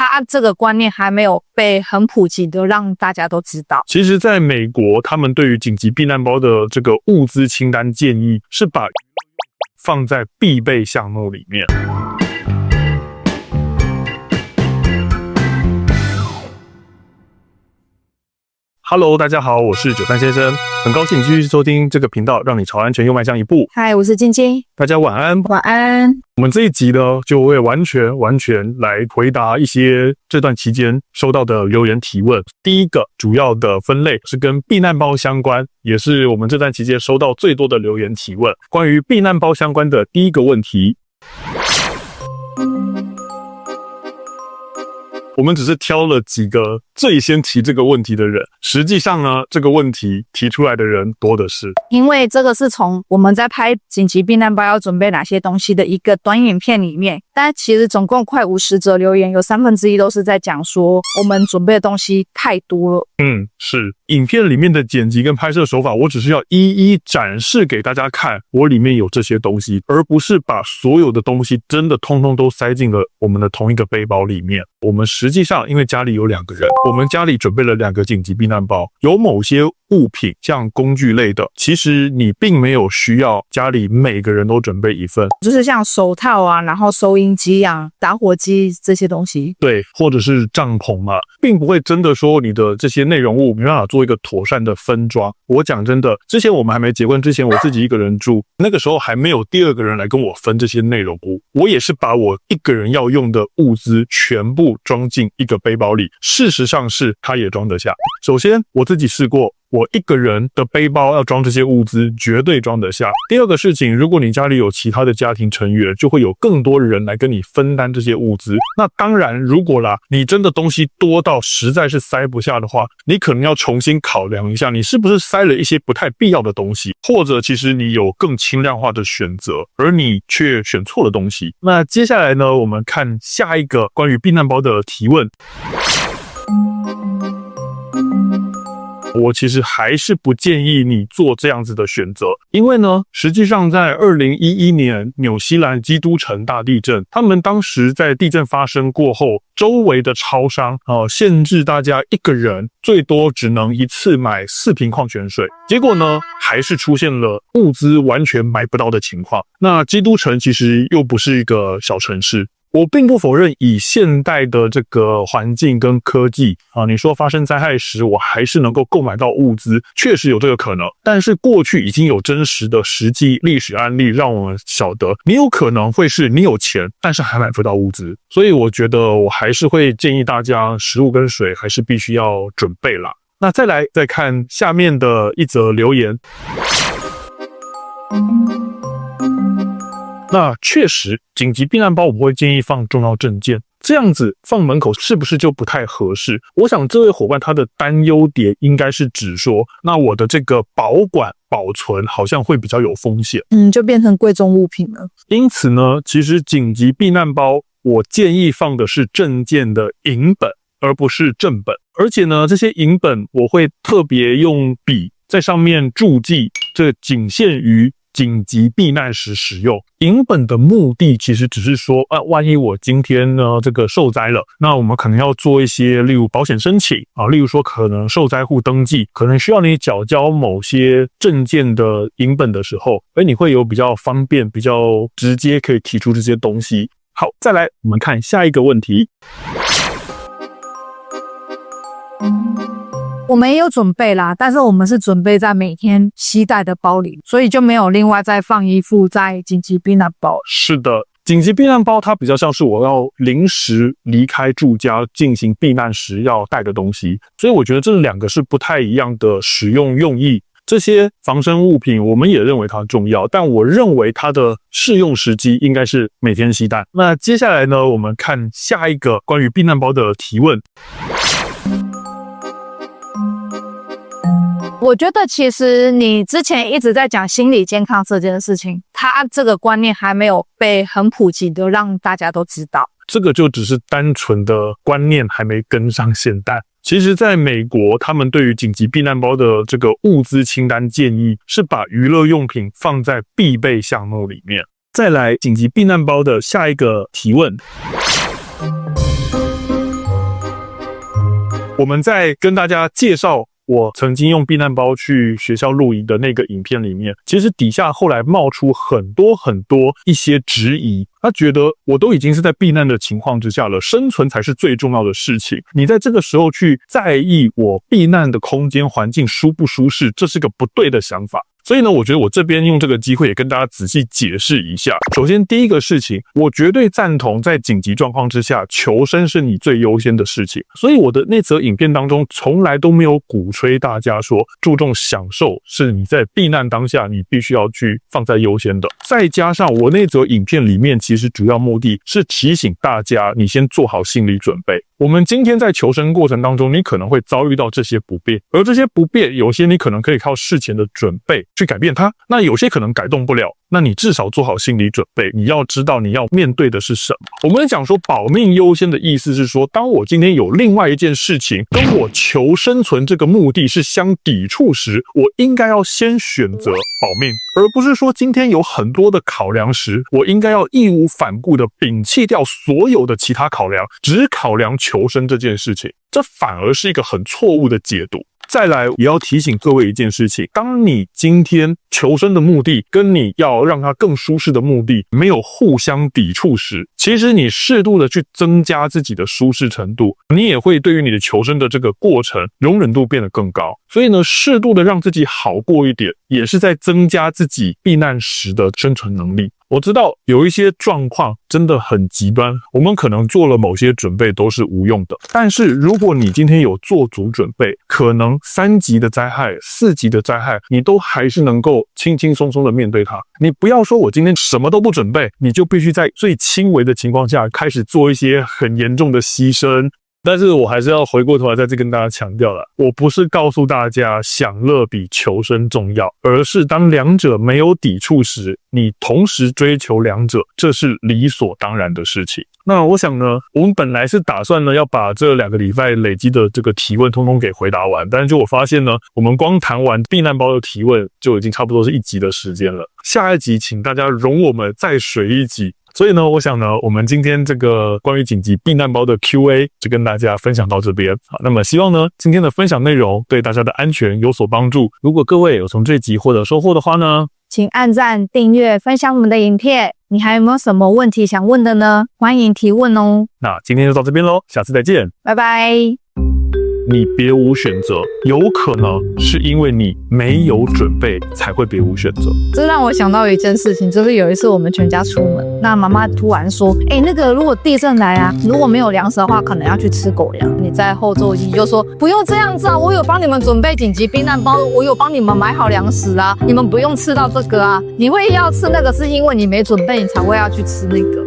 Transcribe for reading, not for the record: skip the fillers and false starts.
它这个观念还没有被很普及的让大家都知道。其实在美国，他们对于紧急避难包的这个物资清单建议是把放在必备项目里面。Hello， 大家好，我是93先生，很高兴继续收听这个频道，让你朝安全又迈向一步。嗨，我是晶晶，大家晚安。晚安。我们这一集呢，就会完全来回答一些这段期间收到的留言提问。第一个主要的分类是跟避难包相关，也是我们这段期间收到最多的留言提问。关于避难包相关的第一个问题，我们只是挑了几个最先提这个问题的人，实际上呢，这个问题提出来的人多的是。因为这个是从我们在拍紧急避难包要准备哪些东西的一个短影片里面，但其实总共快50则留言，有1/3都是在讲说我们准备的东西太多了。是影片里面的剪辑跟拍摄手法，我只是要一一展示给大家看，我里面有这些东西，而不是把所有的东西真的通通都塞进了我们的同一个背包里面。我们实际上因为家里有2个人，我们家里准备了2个紧急避难包，有某些物品像工具类的，其实你并没有需要家里每个人都准备一份，就是像手套啊，然后收音机啊，打火机这些东西，对，或者是帐篷嘛，并不会真的说你的这些内容物没办法做一个妥善的分装。我讲真的，之前我们还没结婚之前，我自己一个人住，那个时候还没有第2个人来跟我分这些内容物，我也是把我一个人要用的物资全部装进一个背包里，事实上是它也装得下。首先我自己试过，我一个人的背包要装这些物资绝对装得下。第2个事情，如果你家里有其他的家庭成员，就会有更多人来跟你分担这些物资。那当然，如果你真的东西多到实在是塞不下的话，你可能要重新考量一下，你是不是塞了一些不太必要的东西，或者其实你有更轻量化的选择，而你却选错了东西。那接下来呢，我们看下一个关于避难包的提问。我其实还是不建议你做这样子的选择，因为呢，实际上在2011年纽西兰基督城大地震，他们当时在地震发生过后，周围的超商限制大家一个人最多只能一次买4瓶矿泉水，结果呢，还是出现了物资完全买不到的情况。那基督城其实又不是一个小城市。我并不否认以现代的这个环境跟科技你说发生灾害时我还是能够购买到物资，确实有这个可能，但是过去已经有真实的实际历史案例让我们晓得，你有可能会是你有钱但是还买不到物资。所以我觉得我还是会建议大家食物跟水还是必须要准备啦。那再看下面的一则留言。那确实，紧急避难包我会建议放重要证件，这样子放门口是不是就不太合适？我想这位伙伴他的担忧点应该是指说，那我的这个保管保存好像会比较有风险，就变成贵重物品了。因此呢，其实紧急避难包我建议放的是证件的影本，而不是正本。而且呢，这些影本我会特别用笔在上面注记，这仅限于紧急避难时使用。影本的目的其实只是说万一我今天呢这个受灾了，那我们可能要做一些例如保险申请例如说可能受灾户登记，可能需要你缴交某些证件的影本的时候，你会有比较方便比较直接可以提出这些东西。好，再来我们看下一个问题。我们也有准备啦，但是我们是准备在每天携带的包里，所以就没有另外再放衣服在紧急避难包。是的，紧急避难包它比较像是我要临时离开住家进行避难时要带的东西，所以我觉得这2个是不太一样的使用用意。这些防身物品我们也认为它重要，但我认为它的适用时机应该是每天携带。那接下来呢，我们看下一个关于避难包的提问。我觉得其实你之前一直在讲心理健康这件事情，它这个观念还没有被很普及的让大家都知道。这个就只是单纯的观念还没跟上现代。其实在美国，他们对于紧急避难包的这个物资清单建议是把娱乐用品放在必备项目里面。再来紧急避难包的下一个提问。我们在跟大家介绍我曾经用避难包去学校露营的那个影片里面，其实底下后来冒出很多一些质疑，他觉得我都已经是在避难的情况之下了，生存才是最重要的事情，你在这个时候去在意我避难的空间环境舒不舒适，这是个不对的想法。所以呢，我觉得我这边用这个机会也跟大家仔细解释一下。首先第一个事情，我绝对赞同在紧急状况之下，求生是你最优先的事情。所以我的那则影片当中从来都没有鼓吹大家说注重享受是你在避难当下你必须要去放在优先的。再加上我那则影片里面其实主要目的是提醒大家你先做好心理准备。我们今天在求生过程当中，你可能会遭遇到这些不便，而这些不便有些你可能可以靠事前的准备去改变它，那有些可能改动不了，那你至少做好心理准备，你要知道你要面对的是什么。我们讲说保命优先的意思是说，当我今天有另外一件事情跟我求生存这个目的是相抵触时，我应该要先选择保命，而不是说今天有很多的考量时，我应该要义无反顾的摒弃掉所有的其他考量，只考量求生这件事情，这反而是一个很错误的解读。再来也要提醒各位一件事情，当你今天求生的目的跟你要让它更舒适的目的没有互相抵触时，其实你适度的去增加自己的舒适程度，你也会对于你的求生的这个过程容忍度变得更高。所以呢，适度的让自己好过一点，也是在增加自己避难时的生存能力。我知道有一些状况真的很极端，我们可能做了某些准备都是无用的，但是如果你今天有做足准备，可能3级的灾害、4级的灾害，你都还是能够轻轻松松的面对它。你不要说我今天什么都不准备，你就必须在最轻微的情况下开始做一些很严重的牺牲。但是我还是要回过头来再次跟大家强调了，我不是告诉大家享乐比求生重要，而是当两者没有抵触时，你同时追求两者，这是理所当然的事情。那我想呢，我们本来是打算呢要把这2个礼拜累积的这个提问通通给回答完，但是就我发现呢，我们光谈完避难包的提问就已经差不多是1集的时间了。下一集请大家容我们再水1集。所以呢，我想呢，我们今天这个关于紧急避难包的 Q&A 就跟大家分享到这边。好，那么希望呢，今天的分享内容对大家的安全有所帮助。如果各位有从这集获得收获的话呢，请按赞、订阅、分享我们的影片。你还有没有什么问题想问的呢？欢迎提问哦。那今天就到这边咯，下次再见，拜拜。你别无选择，有可能是因为你没有准备才会别无选择。这让我想到一件事情，就是有一次我们全家出门，那妈妈突然说，那个如果地震来啊，如果没有粮食的话，可能要去吃狗粮。你在后座机就说不用这样子啊，我有帮你们准备紧急避难包，我有帮你们买好粮食啊，你们不用吃到这个啊。你会要吃那个是因为你没准备，你才会要去吃那个。